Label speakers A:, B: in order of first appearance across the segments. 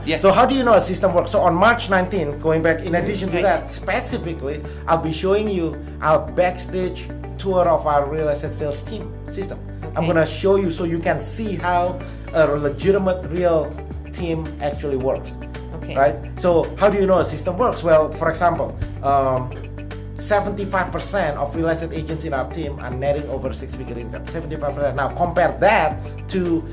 A: Yeah.
B: So how do you know a system works? So on March 19th, going back, in addition to that, specifically, I'll be showing you our backstage tour of our real estate sales team system. I'm going to show you so you can see how a legitimate real team actually works.
C: Okay.
B: Right? So how do you know a system works? Well, for example, 75% of real estate agents in our team are netting over six-figure income. 75%. Now compare that to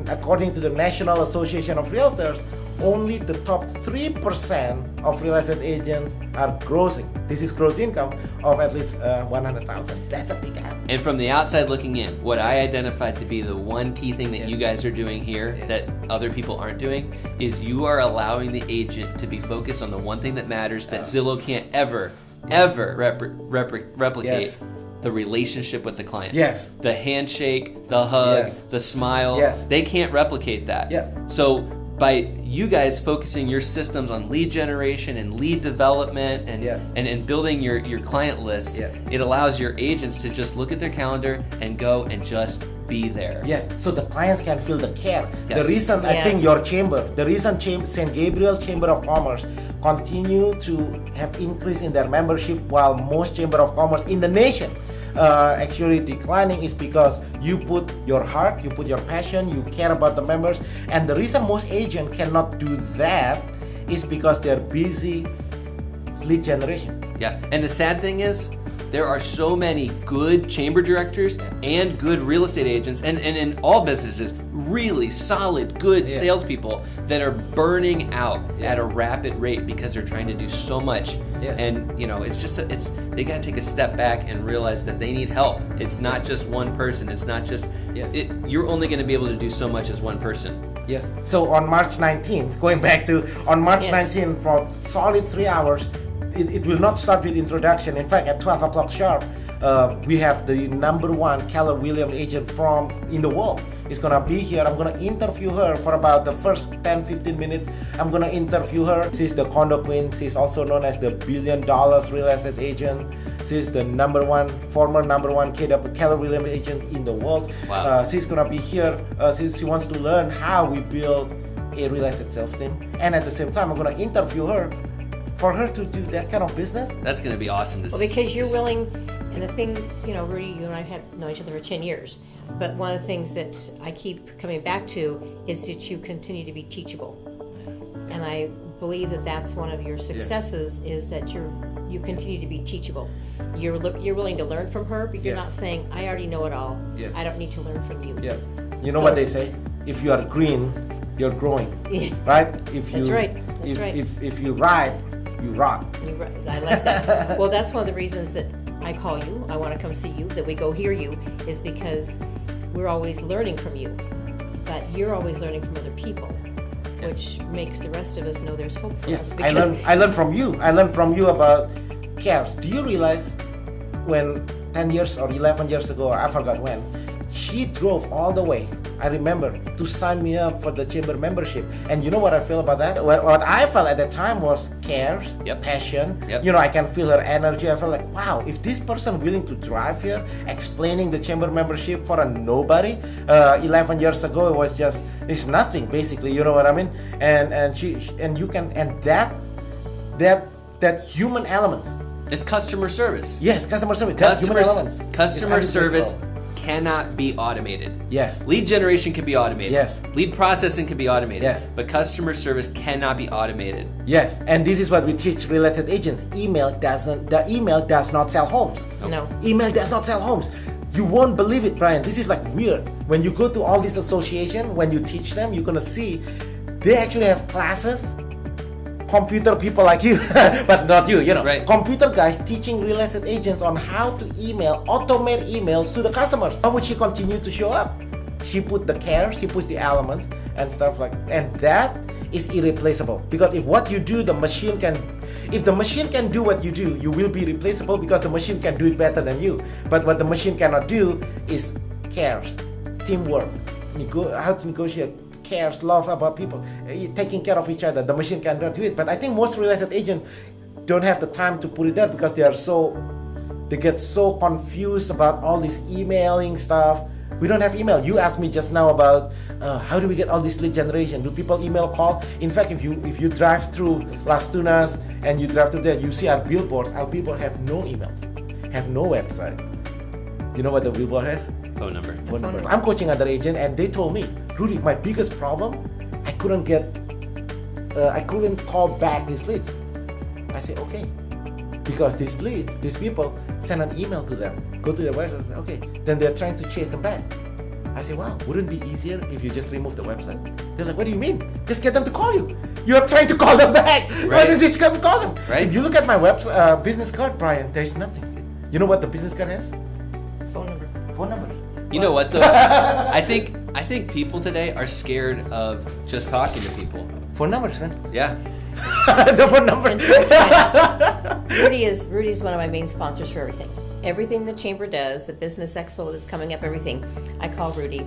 B: according to the National Association of Realtors, only the top 3% of real estate agents are grossing. This is gross income of at least 100,000. That's a big gap.
A: And from the outside looking in, what I identified to be the one key thing that you guys are doing here that other people aren't doing is you are allowing the agent to be focused on the one thing that matters that Zillow can't ever replicate.
B: Yes.
A: The relationship with the client.
B: Yes.
A: The handshake, the hug,
B: Yes.
A: the smile.
B: Yes.
A: They can't replicate that.
B: Yeah.
A: So by you guys focusing your systems on lead generation and lead development and building your client list, it allows your agents to just look at their calendar and go and just be there.
B: Yes, so the clients can feel the care.
A: Yes.
B: The reason I think your chamber, the reason St. Gabriel Chamber of Commerce continue to have increase in their membership while most Chamber of Commerce in the nation actually declining is because you put your heart, you put your passion, you care about the members. And the reason most agents cannot do that is because they're busy lead generation.
A: Yeah, and the sad thing is there are so many good chamber directors and good real estate agents and in all businesses, really solid, good salespeople that are burning out at a rapid rate because they're trying to do so much. And it's just they got to take a step back and realize that they need help. It's not just one person. It's not just you're only going to be able to do so much as one person.
B: Yes. So on March 19th, going back to on March 19th for solid 3 hours, it will not start with introduction. In fact, at 12 o'clock sharp, we have the number one Keller Williams agent in the world. Is gonna be here. I'm gonna interview her for about the first 10-15 minutes. I'm gonna interview her. She's the condo queen. She's also known as the $1 billion real estate agent. She's the former number one Keller Williams agent in the world.
A: Wow.
B: She's gonna be here. She wants to learn how we build a real estate sales team. And at the same time, I'm gonna interview her for her to do that kind of business.
A: That's going to be awesome to see.
C: Well, because you're willing, and the thing, Rudy, you and I have known each other for 10 years, but one of the things that I keep coming back to is that you continue to be teachable. And I believe that that's one of your successes is that you continue to be teachable. You're willing to learn from her, but you're not saying, I already know it all.
B: Yes.
C: I don't need to learn from you.
B: Yes. You know what they say? If you are green, you're growing. Right?
C: That's right.
B: If you ripe, you rock.
C: I like that. Well, that's one of the reasons that I call you. I want to come see you, that we go hear you, is because we're always learning from you. But you're always learning from other people, which makes the rest of us know there's hope for us.
B: I learned from you. I learned from you about cares. Do you realize when 10 years or 11 years ago, I forgot when, she drove all the way, I remember, to sign me up for the chamber membership. And you know what I feel about that? What I felt at the time was cares, passion. I can feel her energy. I felt like, wow, if this person willing to drive here, explaining the chamber membership for a nobody, 11 years ago, it's nothing, basically, you know what I mean? And that human element.
A: It's customer service.
B: Yes, customer service. That human elements.
A: Customer service cannot be automated.
B: Yes.
A: Lead generation can be automated.
B: Yes.
A: Lead processing can be automated.
B: Yes.
A: But customer service cannot be automated.
B: Yes. And this is what we teach real estate agents. The email does not sell homes.
C: No.
B: Email does not sell homes. You won't believe it, Brian. This is like weird. When you go to all these associations, when you teach them, you're gonna see they actually have classes. Computer people like you, but not you,
A: Right.
B: Computer guys teaching real estate agents on how to automate emails to the customers. How would she continue to show up? She put the care, she puts the elements and stuff and that is irreplaceable. Because if what you do, if the machine can do what you do, you will be replaceable because the machine can do it better than you. But what the machine cannot do is cares, teamwork, how to negotiate, cares, love about people, taking care of each other. The machine cannot do it. But I think most real estate agents don't have the time to put it there because they get so confused about all this emailing stuff. We don't have email. You asked me just now about how do we get all this lead generation? Do people email, call? In fact, if you drive through Las Tunas and you drive through there, you see our billboards. Our billboard have no emails, have no website. You know what the billboard has?
A: Phone number.
B: Phone number. I'm coaching other agent, and they told me, Rudy, my biggest problem, I couldn't call back these leads. I say, okay, because these leads, these people send an email to them, go to their website, say, okay, then they're trying to chase them back. I say, wow, wouldn't it be easier if you just remove the website? They're like, what do you mean? Just get them to call you. You're trying to call them back.
A: Right.
B: Why don't you just come and call them?
A: Right.
B: If you look at my business card, Brian, there's nothing. You know what the business card has?
C: Phone number.
B: Phone number.
A: You know what though? I think people today are scared of just talking to people.
B: Phone numbers, man.
A: Yeah.
B: The phone number.
C: Rudy is one of my main sponsors for everything. Everything the chamber does, the business expo that's coming up, everything, I call Rudy.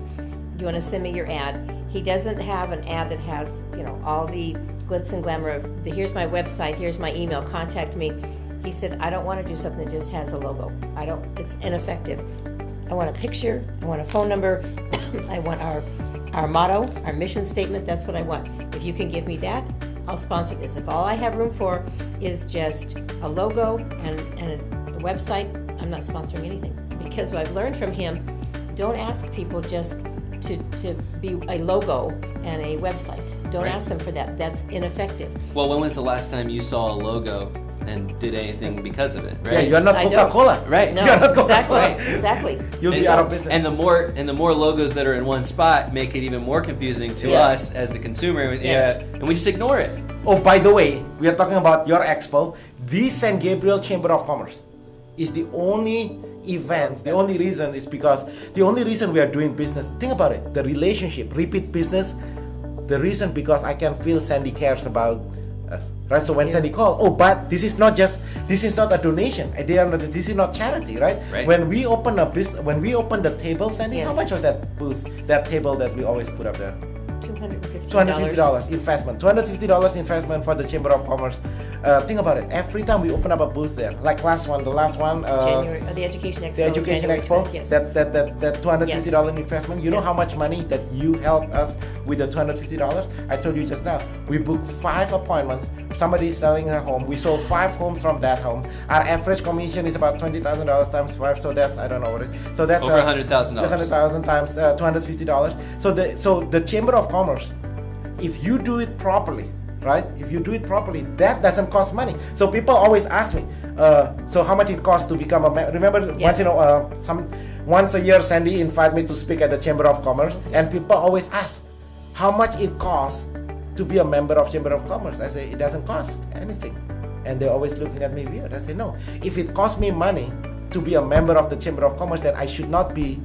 C: You want to send me your ad? He doesn't have an ad that has, all the glitz and glamour of here's my website, here's my email, contact me. He said, I don't want to do something that just has a logo. It's ineffective. I want a picture, I want a phone number, I want our motto, our mission statement, that's what I want. If you can give me that, I'll sponsor this. If all I have room for is just a logo and a website, I'm not sponsoring anything. Because what I've learned from him, don't ask people just to be a logo and a website. Don't ask them for that. That's ineffective.
A: Well, when was the last time you saw a logo and did anything because of it? Right?
B: Yeah, you're not Coca-Cola.
A: Right.
C: No,
B: You're not
C: exactly.
B: Coca-Cola.
C: Exactly.
B: You'll be out of business.
A: And the more logos that are in one spot make it even more confusing to us as the consumer.
C: Yes.
A: Yeah, and we just ignore it.
B: Oh, by the way, we are talking about your expo. The San Gabriel Chamber of Commerce is the only event. The only reason is because the only reason we are doing business. Think about it. The relationship, repeat business. The reason because I can feel Sandy cares about us, right? So when Sandy called, but this is not a donation. This is not charity, right? When we open a business, when we open the table, Sandy, how much was that booth, that table that we always put up there? $250 investment. $250 investment for the Chamber of Commerce. Think about it. Every time we open up a booth there, like the last one,
C: January, the Education Expo.
B: The Education Expo.
C: Yes.
B: That $250 investment. You know how much money that you helped us with the $250? I told you just now. We booked 5 appointments. Somebody is selling her home. We sold 5 homes from that home. Our average commission is about $20,000 times 5. So that's, I don't know what it is. So that's
A: over $100,000.
B: $100,000 times $250. So the Chamber of Commerce, if you do it properly, right? If you do it properly, that doesn't cost money. So people always ask me, so how much it costs to become a member? Remember, once a year, Sandy invited me to speak at the Chamber of Commerce, and people always ask, how much it costs to be a member of Chamber of Commerce? I say, it doesn't cost anything. And they're always looking at me weird. I say, no, if it costs me money to be a member of the Chamber of Commerce, then I should not be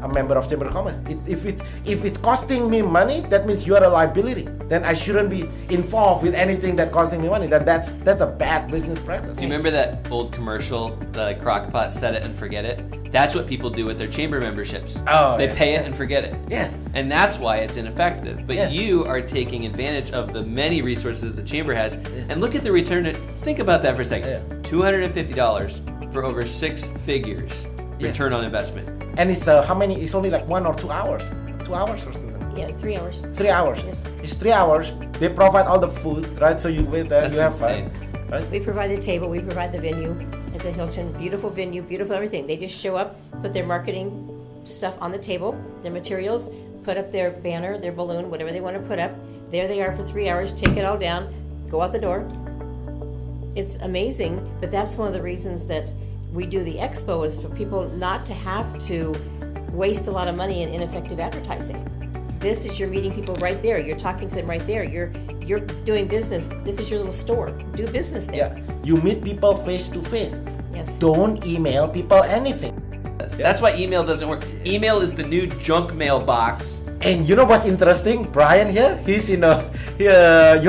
B: a member of Chamber of Commerce. If it's costing me money, that means you are a liability. Then I shouldn't be involved with anything that costing me money. That's a bad business practice.
A: Do you remember that old commercial, the crock pot, set it and forget it? That's what people do with their chamber memberships. They pay it and forget it.
B: Yeah.
A: And that's why it's ineffective. But you are taking advantage of the many resources that the chamber has. And look at the return. Think about that for a second. $250 for over 6 figures return on investment.
B: And it's how many? It's only like 1 or 2 hours. 2 hours or something.
C: Yeah, 3 hours.
B: 3 hours.
C: Yes.
B: It's 3 hours. They provide all the food, right? So you wait there, you have
A: insane.
B: fun. Right?
C: We provide the table, we provide the venue at the Hilton. Beautiful venue, beautiful everything. They just show up, put their marketing stuff on the table, their materials, put up their banner, their balloon, whatever they want to put up. There they are for 3 hours, take it all down, go out the door. It's amazing, but that's one of the reasons that we do the expo, is for people not to have to waste a lot of money in ineffective advertising. This is, you're meeting people right there. You're talking to them right there. You're doing business. This is your little store. Do business there.
B: Yeah. You meet people face to face.
C: Yes.
B: Don't email people anything.
A: That's why email doesn't work. Email is the new junk mail box.
B: And you know what's interesting? Brian here, you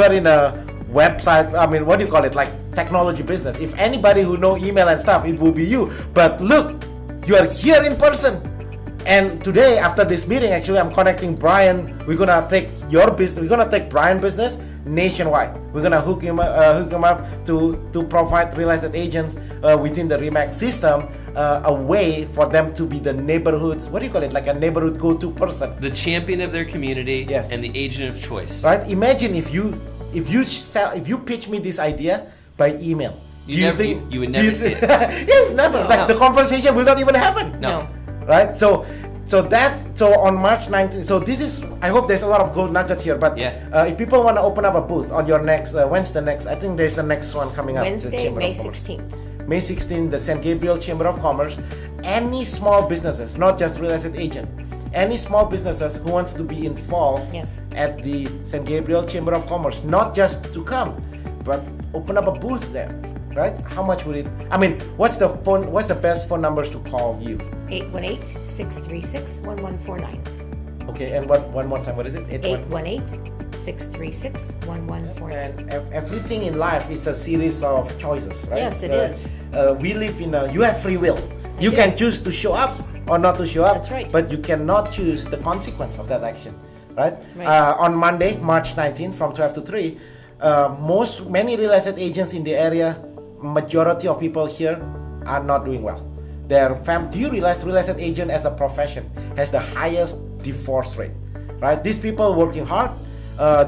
B: are in a website, what do you call it? Like technology business. If anybody who know email and stuff, it will be you. But look, you are here in person. And today, after this meeting, actually, I'm connecting Brian. We're gonna take your business. We're gonna take Brian's business nationwide. We're gonna hook him up to provide real estate agents within the RE/MAX system a way for them to be the neighborhoods. What do you call it? Like a neighborhood go-to person.
A: The champion of their community.
B: Yes.
A: And the agent of choice.
B: Right? Imagine if you pitch me this idea by email.
A: You would never see it.
B: Yes, never.
A: No.
B: Like the conversation will not even happen.
A: No.
B: Right? So on March 19th, so this is, I hope there's a lot of gold nuggets here, but if people want to open up a booth on your next, when's the next, I think there's the next one coming up.
C: Wednesday, May 16th.
B: May 16th, the St. Gabriel Chamber of Commerce. Any small businesses, not just real estate agent, any small businesses who wants to be involved at the St. Gabriel Chamber of Commerce, not just to come, but open up a booth there. Right? How much would it? I mean, what's the best phone numbers to call you?
C: 818-636-1149.
B: Okay, and one more time, what is it?
C: 818-636-1149.
B: And everything in life is a series of choices, right?
C: Yes, it is.
B: We live you have free will. You can choose to show up or not to show up.
C: That's right.
B: But you cannot choose the consequence of that action, right?
C: Right.
B: On Monday, March 19th, from 12 to 3, many real estate agents in the area, majority of people here are not doing well. Do you realize real estate agent as a profession has the highest divorce rate, right? These people working hard,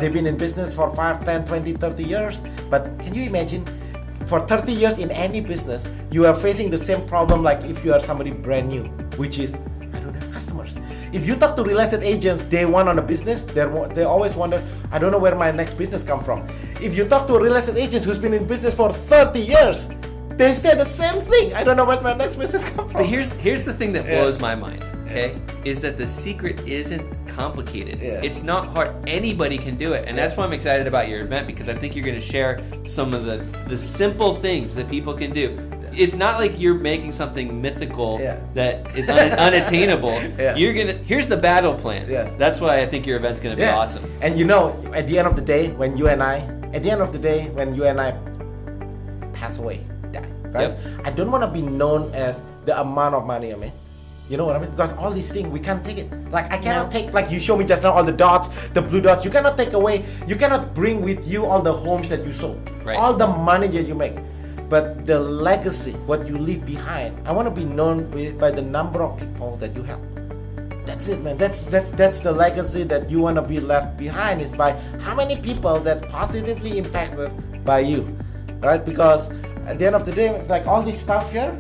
B: they've been in business for 5, 10, 20, 30 years, but can you imagine for 30 years in any business, you are facing the same problem like if you are somebody brand new, which is, I don't have customers. If you talk to real estate agents day one on a business, they always wonder, I don't know where my next business come from. If you talk to a real estate agent who's been in business for 30 years, they say the same thing. I don't know where my next business come from.
A: But here's the thing that blows my mind, okay? Is that the secret isn't complicated. It's not hard. Anybody can do it. And that's why I'm excited about your event, because I think you're going to share some of the simple things that people can do. It's not like you're making something mythical that is unattainable. Here's the battle plan. That's why I think your event's going to be awesome.
B: And at the end of the day, when you and I pass away, die, right? I don't want to be known as the amount of money I made. You know what I mean? Because all these things, we can't take it. Like I cannot take, like you show me just now, all the dots, the blue dots. You cannot take away, you cannot bring with you all the homes that you sold, all the money that you make. But the legacy, what you leave behind, I want to be known by the number of people that you help. That's it, man. That's the legacy that you want to be left behind, is by how many people that's positively impacted by you, right? Because at the end of the day, like all this stuff here,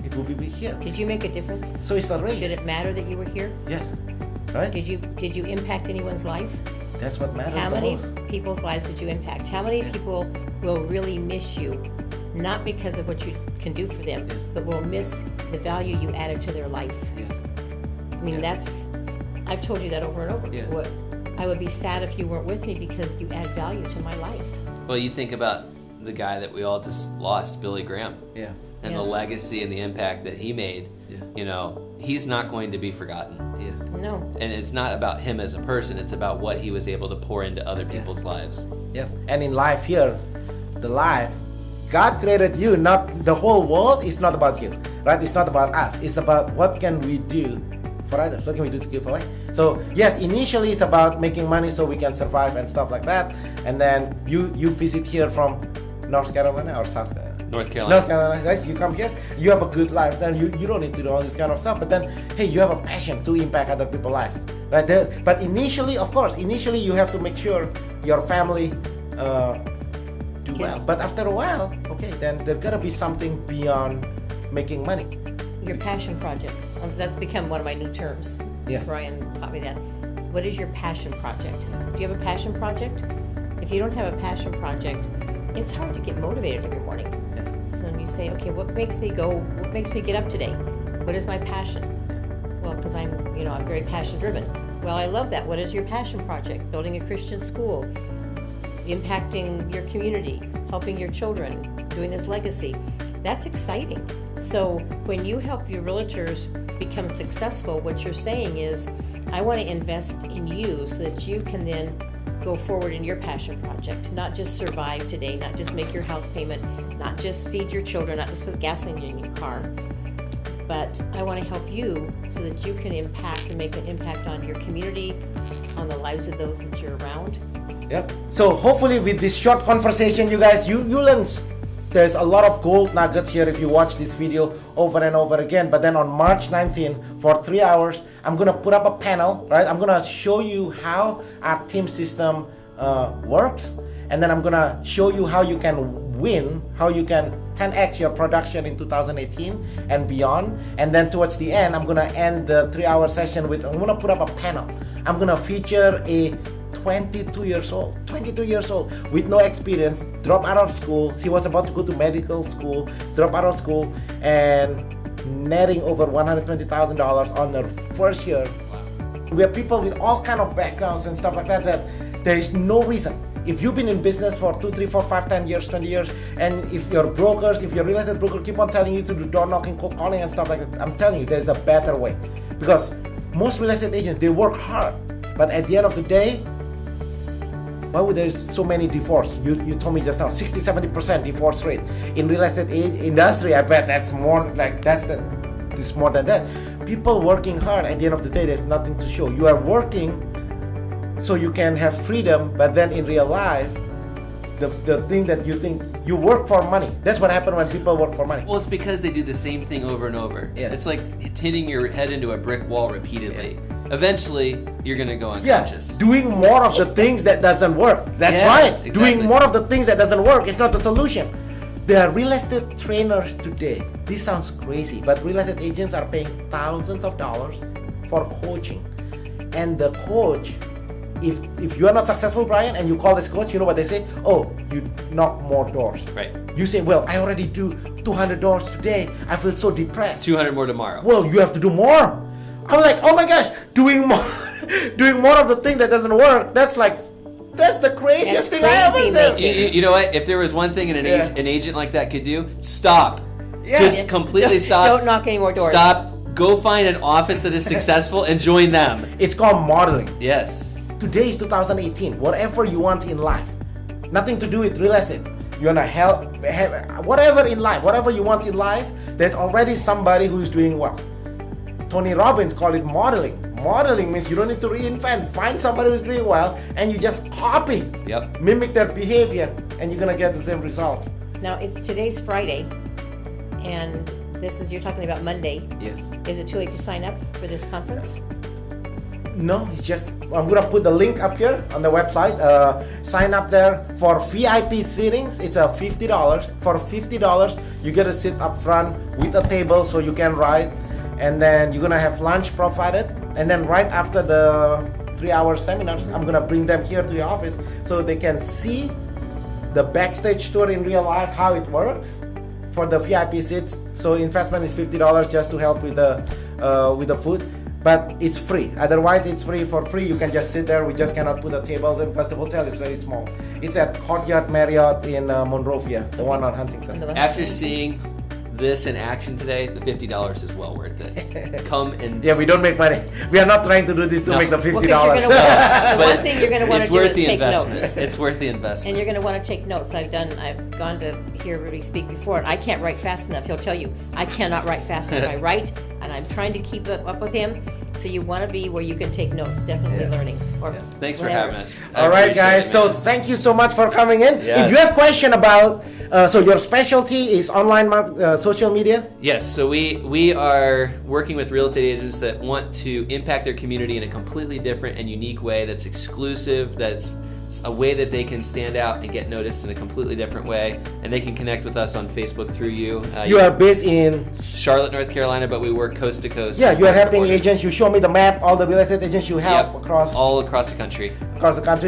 B: it will be here.
C: Did you make a difference?
B: So it's a race.
C: Did it matter that you were here?
B: Yes. Right?
C: Did you impact anyone's life?
B: That's what matters.
C: How
B: the
C: many
B: most.
C: people's lives did you impact? How many people will really miss you? Not because of what you can do for them, but will miss the value you added to their life.
B: Yes.
C: I mean, I've told you that over and over. I would be sad if you weren't with me because you add value to my life.
A: Well, you think about the guy that we all just lost, Billy Graham. And the legacy and the impact that he made. He's not going to be forgotten.
C: No.
A: And it's not about him as a person, it's about what he was able to pour into other people's lives.
B: And in life here, God created you, not the whole world is not about you, right? It's not about us. It's about what can we do for others? What can we do to give away? So yes, initially it's about making money so we can survive and stuff like that. And then you visit here from North Carolina or South Carolina?
A: North Carolina,
B: right? You come here, you have a good life, then you don't need to do all this kind of stuff, but then, hey, you have a passion to impact other people's lives, right? But initially, of course, you have to make sure your family do well. But after a while, okay, then there's gotta be something beyond making money.
C: Your passion projects. That's become one of my new terms. Brian taught me that. What is your passion project? Do you have a passion project? If you don't have a passion project, it's hard to get motivated every morning. So when you say, okay, what makes me get up today? What is my passion? Well, because I'm very passion driven. Well, I love that. What is your passion project? Building a Christian school, impacting your community, helping your children, doing this legacy. That's exciting. So when you help your realtors become successful, what you're saying is, I want to invest in you so that you can then go forward in your passion project, not just survive today, not just make your house payment, not just feed your children, not just put gasoline in your car, but I want to help you so that you can impact and make an impact on your community, on the lives of those that you're around.
B: Yep. So hopefully with this short conversation, you guys, you learn. There's a lot of gold nuggets here if you watch this video over and over again. But then on March 19th, for 3 hours, I'm gonna put up a panel, right? I'm gonna show you how our team system works, and then I'm gonna show you how you can win, how you can 10x your production in 2018 and beyond. And then towards the end, I'm gonna end the 3-hour session with, I'm gonna put up a panel. I'm gonna feature a 22 years old with no experience, dropped out of school. She was about to go to medical school, dropped out of school, and netting over $120,000 on her first year. We have people with all kind of backgrounds and stuff like that, that there is no reason. If you've been in business for 2, 3, 4, 5, 10 years, 20 years, and if your brokers, if your real estate broker keep on telling you to do door knocking, cold calling and stuff like that, I'm telling you, there's a better way. Because most real estate agents, they work hard, but at the end of the day, why would there so many divorce? You told me just now, 60-70% divorce rate. In real estate industry, I bet that's more like, it's more than that. People working hard, at the end of the day, there's nothing to show. You are working so you can have freedom, but then in real life, the thing that you think, you work for money. That's what happens when people work for money.
A: Well, it's because they do the same thing over and over.
B: Yeah.
A: It's like hitting your head into a brick wall repeatedly. Yeah. Eventually, you're gonna go unconscious.
B: Yeah, doing more of the things that doesn't work. That's right. Exactly. Doing more of the things that doesn't work is not the solution. There are real estate trainers today. This sounds crazy, but real estate agents are paying thousands of dollars for coaching. And the coach, if you are not successful, Brian, and you call this coach, you know what they say? Oh, you knock more doors.
A: Right.
B: You say, well, I already do 200 doors today. I feel so depressed.
A: 200 more tomorrow.
B: Well, you have to do more. I'm like, oh my gosh, doing more of the thing that doesn't work. That's the craziest thing I ever did.
A: You know what? If there was one thing an agent like that could do, stop. Yeah. Just completely stop.
C: Don't knock any more doors.
A: Stop. Go find an office that is successful and join them.
B: It's called modeling.
A: Yes.
B: Today is 2018. Whatever you want in life, nothing to do with real estate. You wanna help, whatever in life, whatever you want in life, there's already somebody who is doing well. Tony Robbins called it modeling. Modeling means you don't need to reinvent. Find somebody who's doing well and you just copy.
A: Yep.
B: Mimic their behavior and you're gonna get the same results.
C: Now today's Friday, and you're talking about Monday.
B: Yes.
C: Is it too late to sign up for this conference?
B: No, it's just, I'm gonna put the link up here on the website. Sign up there for VIP sittings. It's $50. For $50, you get to sit up front with a table so you can write. And then you're gonna have lunch provided, and then right after the 3-hour seminars, I'm gonna bring them here to the office so they can see the backstage tour in real life, how it works for the VIP seats. So investment is $50 just to help with the food, but it's free. Otherwise, it's free. For free, you can just sit there. We just cannot put a table there because the hotel is very small. It's at Courtyard Marriott in Monrovia, the one on Huntington.
A: After seeing this in action today, the $50 is well worth it. Come and
B: we don't make money. We are not trying to do this to make the $50.
C: One thing you're going to want to do is take notes.
A: It's worth the investment.
C: And you're going to want to take notes. I've gone to hear Rudy speak before, and I can't write fast enough. He'll tell you, I cannot write fast enough. I write, and I'm trying to keep up with him. So you want to be where you can take notes, definitely learning.
A: Thanks for having us.
B: All right, guys. So thank you so much for coming in. Yes. If you have question about, so your specialty is online social media?
A: Yes. So we are working with real estate agents that want to impact their community in a completely different and unique way that's exclusive, that's a way that they can stand out and get noticed in a completely different way, and they can connect with us on Facebook through you.
B: You are based in
A: Charlotte, North Carolina, but we work coast to coast.
B: Yeah, you are helping agents. You show me the map, all the real estate agents you help
A: all across the country.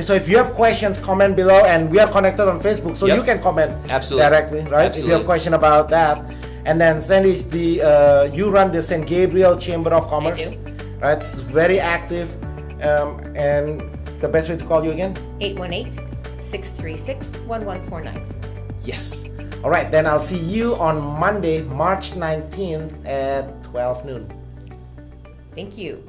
B: So if you have questions, comment below, and we are connected on Facebook, so you can comment directly, right? Absolutely. If you have a question about that. And then Sandy, you run the St. Gabriel Chamber of Commerce.
C: I do.
B: Right, it's very active, and the best way to call you again?
C: 818-636-1149.
B: Yes. All right, then I'll see you on Monday, March 19th at 12 noon.
C: Thank you.